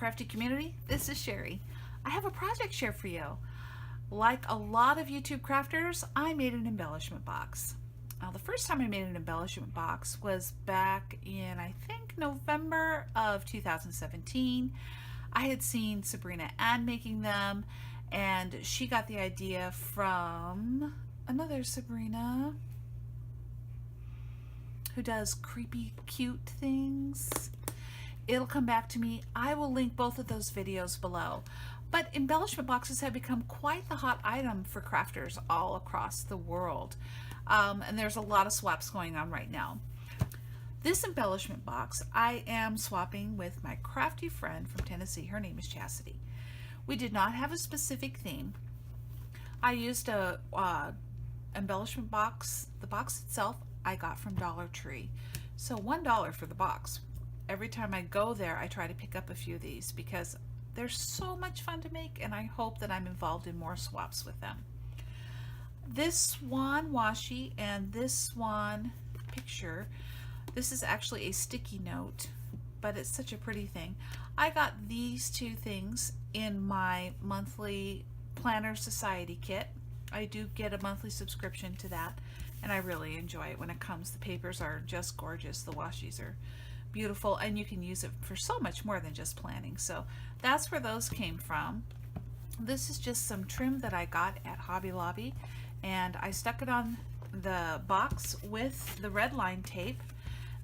crafty community, this is Sherry. I have a project share for you. Like a lot of YouTube crafters, I made an embellishment box. Now, the first time I made an embellishment box was back in, I think, November of 2017. I had seen Sabrina Ann making them, and she got the idea from another Sabrina who does creepy, cute things. It'll come back to me. I will link both of those videos below. But embellishment boxes have become quite the hot item for crafters all across the world. And there's a lot of swaps going on right now. This embellishment box I am swapping with my crafty friend from Tennessee. Her name is Chastity. We did not have a specific theme. I used a embellishment box. The box itself I got from Dollar Tree. So $1 for the box. Every time I go there, I try to pick up a few of these because they're so much fun to make, and I hope that I'm involved in more swaps with them. This swan washi and this swan picture, this is actually a sticky note, but it's such a pretty thing. I got these two things in my monthly Planner Society kit. I do get a monthly subscription to that, and I really enjoy it when it comes. The papers are just gorgeous. The washis are beautiful, and you can use it for so much more than just planning. So that's where those came from. This is just some trim that I got at Hobby Lobby, and I stuck it on the box with the red line tape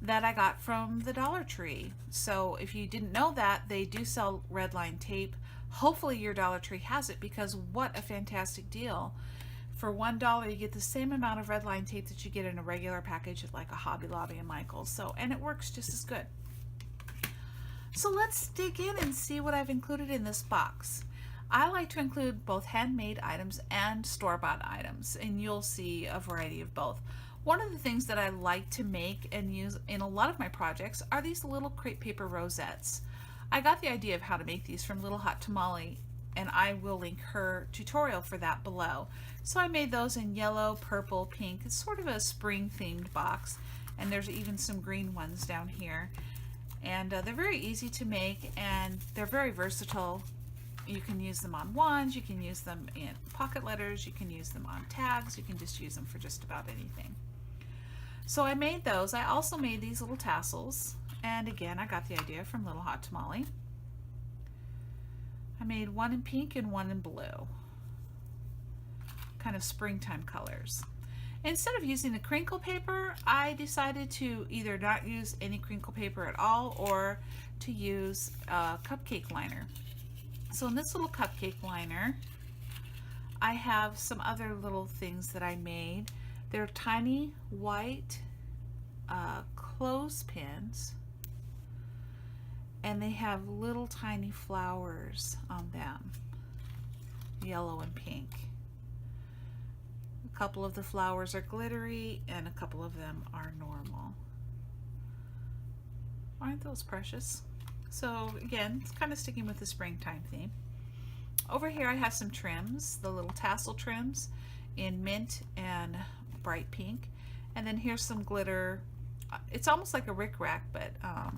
that I got from the Dollar Tree. So if you didn't know that, they do sell red line tape. Hopefully your Dollar Tree has it, because what a fantastic deal. For $1 you get the same amount of red line tape that you get in a regular package at like a Hobby Lobby and Michael's. So, and it works just as good. So let's dig in and see what I've included in this box. I like to include both handmade items and store-bought items, and you'll see a variety of both. One of the things that I like to make and use in a lot of my projects are these little crepe paper rosettes. I got the idea of how to make these from Little Hot Tamale, and I will link her tutorial for that below. So I made those in yellow, purple, pink. It's sort of a spring themed box, and there's even some green ones down here. And they're very easy to make, and they're very versatile. You can use them on wands, you can use them in pocket letters, you can use them on tags, you can just use them for just about anything. So I made those. I also made these little tassels, and again I got the idea from Little Hot Tamale. I made one in pink and one in blue, kind of springtime colors. Instead of using the crinkle paper, I decided to either not use any crinkle paper at all or to use a cupcake liner. So in this little cupcake liner, I have some other little things that I made. They're tiny white clothespins, and they have little tiny flowers on them, yellow and pink. A couple of the flowers are glittery and a couple of them are normal. Aren't those precious? So again, it's kind of sticking with the springtime theme. Over here I have some trims, the little tassel trims in mint and bright pink. And then here's some glitter. It's almost like a rickrack, but I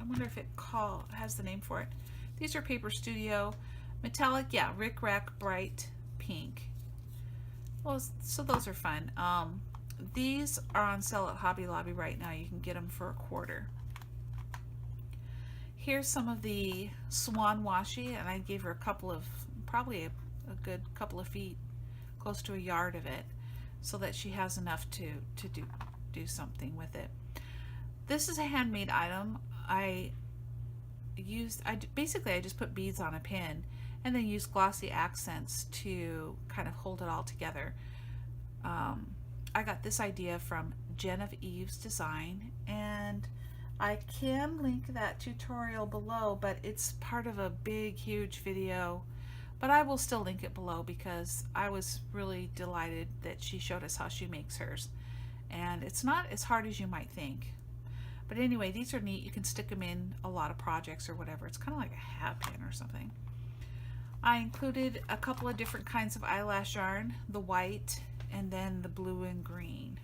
wonder if it has the name for it. These are Paper Studio metallic, yeah, rickrack bright pink. Well, so those are fun. These are on sale at Hobby Lobby right now. You can get them for $1. Here's some of the swan washi, and I gave her a couple of, probably a good couple of feet, close to a yard of it, so that she has enough to do something with it. This is a handmade item. Basically I just put beads on a pin and then use glossy accents to kind of hold it all together. I got this idea from Genevieve's Design, and I can link that tutorial below, but it's part of a big, huge video. But I will still link it below because I was really delighted that she showed us how she makes hers. And it's not as hard as you might think. But anyway, these are neat. You can stick them in a lot of projects or whatever. It's kind of like a hat pin or something. I included a couple of different kinds of eyelash yarn, the white and then the blue and green.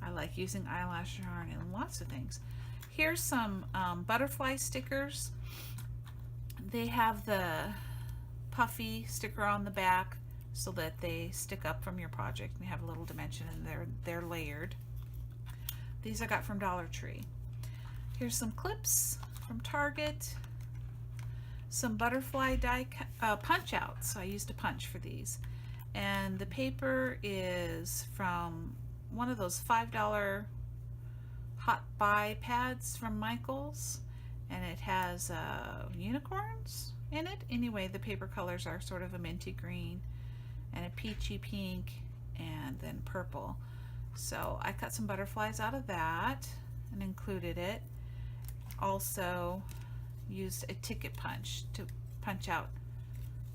I like using eyelash yarn in lots of things. Here's some butterfly stickers. They have the puffy sticker on the back so that they stick up from your project and you have a little dimension, and they're layered. These I got from Dollar Tree. Here's some clips from Target. Some butterfly die punch outs. I used a punch for these. And the paper is from one of those $5 hot buy pads from Michaels, and it has unicorns in it. Anyway, the paper colors are sort of a minty green and a peachy pink and then purple. So I cut some butterflies out of that and included it. Also used a ticket punch to punch out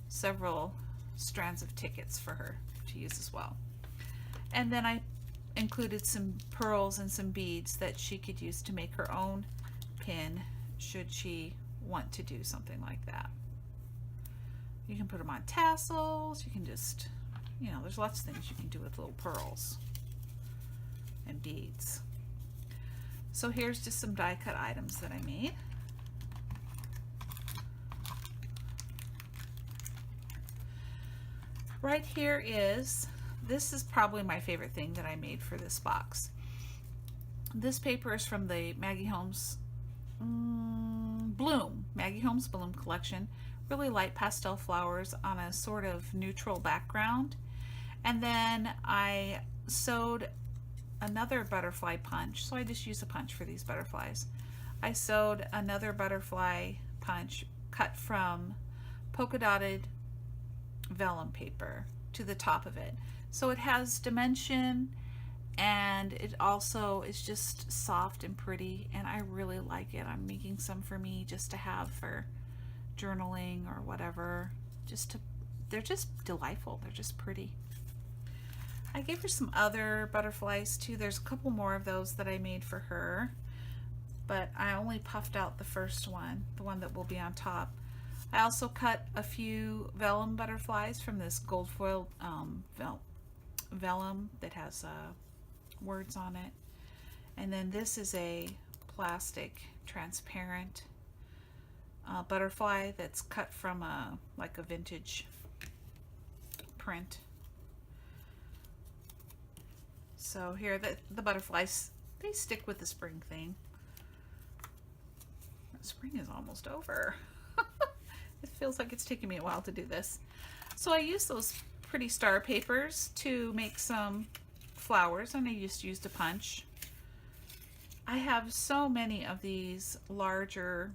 several strands of tickets for her to use as well. And then I included some pearls and some beads that she could use to make her own pin should she want to do something like that. You can put them on tassels, you can just, you know, there's lots of things you can do with little pearls and beads. So here's just some die cut items that I made. Right here this is probably my favorite thing that I made for this box. This paper is from the Maggie Holmes Maggie Holmes Bloom collection. Really light pastel flowers on a sort of neutral background. And then I sewed another butterfly punch, so I just use a punch for these butterflies. I sewed another butterfly punch cut from polka dotted vellum paper to the top of it. So it has dimension, and it also is just soft and pretty, and I really like it. I'm making some for me just to have for journaling or whatever. They're just delightful. They're just pretty. I gave her some other butterflies too. There's a couple more of those that I made for her, but I only puffed out the first one, the one that will be on top. I also cut a few vellum butterflies from this gold foil vellum that has words on it. And then this is a plastic transparent butterfly that's cut from like a vintage print. So here the butterflies, they stick with the spring thing. Spring is almost over. It feels like it's taking me a while to do this. So I used those pretty star papers to make some flowers, and I just used a punch. I have so many of these larger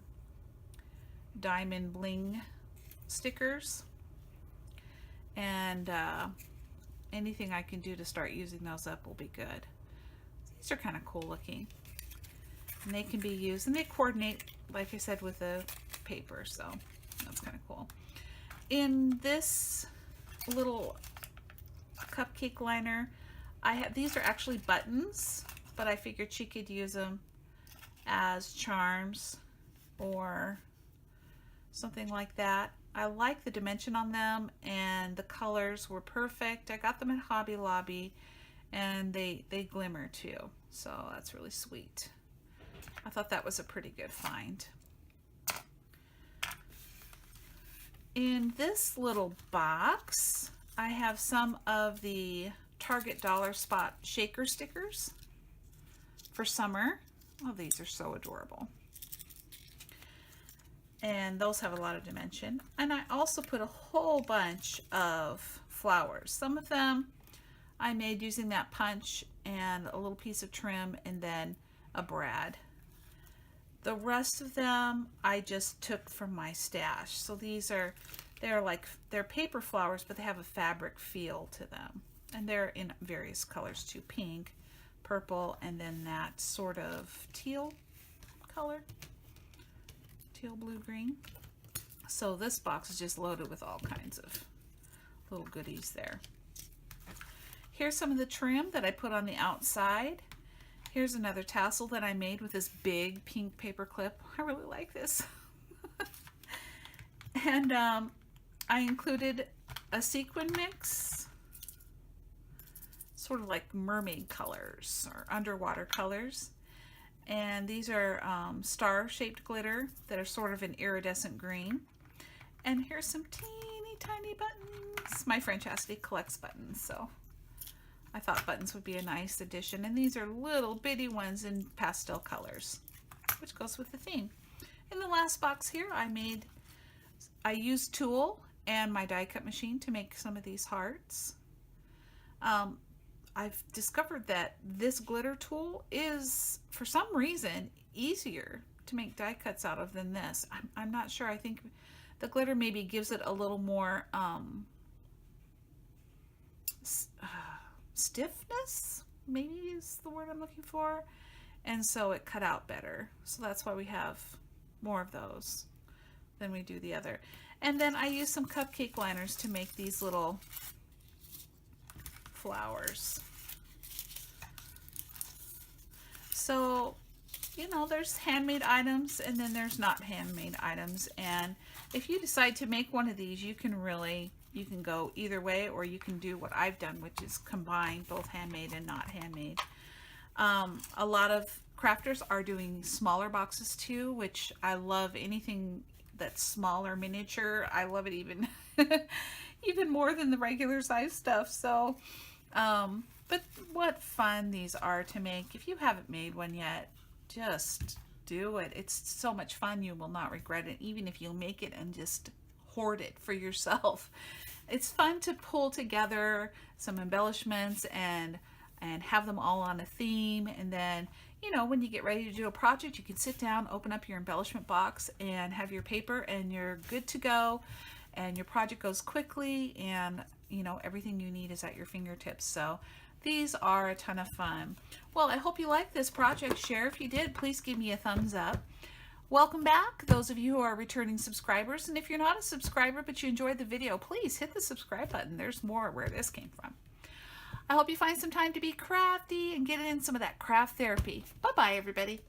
diamond bling stickers, and anything I can do to start using those up will be good. These are kind of cool looking, and they can be used, and they coordinate, like I said, with the paper, so that's kind of cool. In this little cupcake liner, these are actually buttons, but I figured she could use them as charms or something like that. I like the dimension on them, and the colors were perfect. I got them at Hobby Lobby, and they glimmer too, so that's really sweet. I thought that was a pretty good find. In this little box, I have some of the Target Dollar Spot shaker stickers for summer. Oh, these are so adorable. And those have a lot of dimension. And I also put a whole bunch of flowers. Some of them I made using that punch and a little piece of trim and then a brad. The rest of them I just took from my stash. So they're paper flowers, but they have a fabric feel to them. And they're in various colors too. Pink, purple, and then that sort of teal color. Teal, blue, green. So this box is just loaded with all kinds of little goodies there. Here's some of the trim that I put on the outside. Here's another tassel that I made with this big pink paper clip. I really like this. And I included a sequin mix, sort of like mermaid colors or underwater colors. And these are star-shaped glitter that are sort of an iridescent green. And here's some teeny tiny buttons. My friend Chastity collects buttons, so I thought buttons would be a nice addition. And these are little bitty ones in pastel colors, which goes with the theme. In the last box here, I used tulle and my die cut machine to make some of these hearts. I've discovered that this glitter tool is, for some reason, easier to make die cuts out of than this. I'm not sure. I think the glitter maybe gives it a little more stiffness, maybe is the word I'm looking for. And so it cut out better. So that's why we have more of those than we do the other. And then I use some cupcake liners to make these little flowers. So, you know, there's handmade items and then there's not handmade items. And if you decide to make one of these, you can go either way, or you can do what I've done, which is combine both handmade and not handmade. A lot of crafters are doing smaller boxes too, which I love. Anything that's small or miniature, I love it even even more than the regular size stuff. So but what fun these are to make. If you haven't made one yet, just do it. It's so much fun. You will not regret it, even if you make it and just hoard it for yourself. It's fun to pull together some embellishments and have them all on a theme. And then, you know, when you get ready to do a project, you can sit down, open up your embellishment box and have your paper, and you're good to go. And your project goes quickly, and you know, everything you need is at your fingertips. So these are a ton of fun. Well, I hope you liked this project. Share if you did. Please give me a thumbs up. Welcome back, those of you who are returning subscribers. And if you're not a subscriber but you enjoyed the video, please hit the subscribe button. There's more where this came from. I hope you find some time to be crafty and get in some of that craft therapy. Bye-bye, everybody.